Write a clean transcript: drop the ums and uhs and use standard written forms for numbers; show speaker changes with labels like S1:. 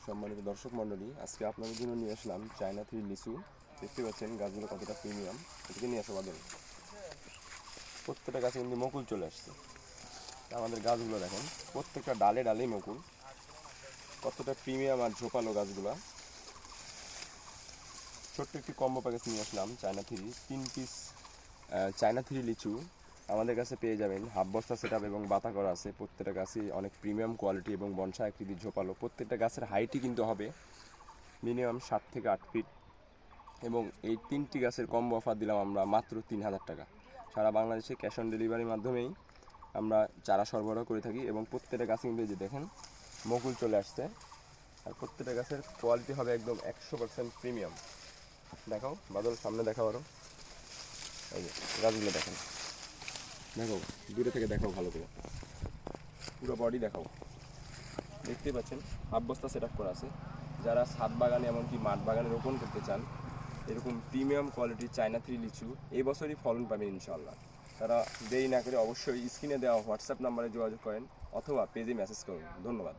S1: সম্মানিত দর্শক মণ্ডলী, আজকে আপনাদের জন্য নিয়ে আসলাম চায়না থ্রি লিচু। দেখতে পাচ্ছেন গাছগুলো কতটা প্রিমিয়াম। এদিকে নিয়ে আসো বাদল। প্রত্যেকটা গাছে কিন্তু মুকুল চলে আসছে। আমাদের গাছগুলো দেখেন, প্রত্যেকটা ডালে ডালেই মুকুল। কতটা প্রিমিয়াম আর ঝোপালো গাছগুলো। ছোট্ট একটি কম্বো প্যাকেজ নিয়ে আসলাম China three, 3 piece China three লিচু আমাদের কাছে পেয়ে যাবেন। হাফ বস্তা সেট আপ এবং বাতা করা আছে। প্রত্যেকটা গাছই অনেক প্রিমিয়াম কোয়ালিটি এবং বনসা আকৃতির ঝোপালো। প্রত্যেকটা গাছের হাইটই কিন্তু হবে মিনিমাম 7 থেকে 8 ফিট। এবং এই 3টি গাছের কম্বো অফার দিলাম আমরা মাত্র 3000 টাকা। সারা বাংলাদেশে ক্যাশ অন ডেলিভারির মাধ্যমেই আমরা চারা সরবরাহ করে থাকি। এবং প্রত্যেকটা গাছে কিন্তু যে দেখেন মুকুল চলে আসছে। আর প্রত্যেকটা গাছের কোয়ালিটি হবে একদম 100% প্রিমিয়াম। দেখাও বাদল, সামনে দেখাও আরও। এই যে গাছগুলো দেখেন, দেখো দূরে থেকে দেখাও ভালো করে, পুরো বডি দেখাও। দেখতেই পাচ্ছেন হাফ বস্তা সেট আপ করা আছে। যারা ছাদ বাগানে এমনকি মাঠ বাগানে রোপণ করতে চান এরকম প্রিমিয়াম কোয়ালিটির চায়না থ্রি লিচু এই বছরই ফলন পাবেন ইনশাআল্লাহ। তারা দেরি না করে অবশ্যই স্ক্রিনে দেওয়া হোয়াটসঅ্যাপ নাম্বারে যোগাযোগ করেন অথবা পেজে মেসেজ করুন। ধন্যবাদ।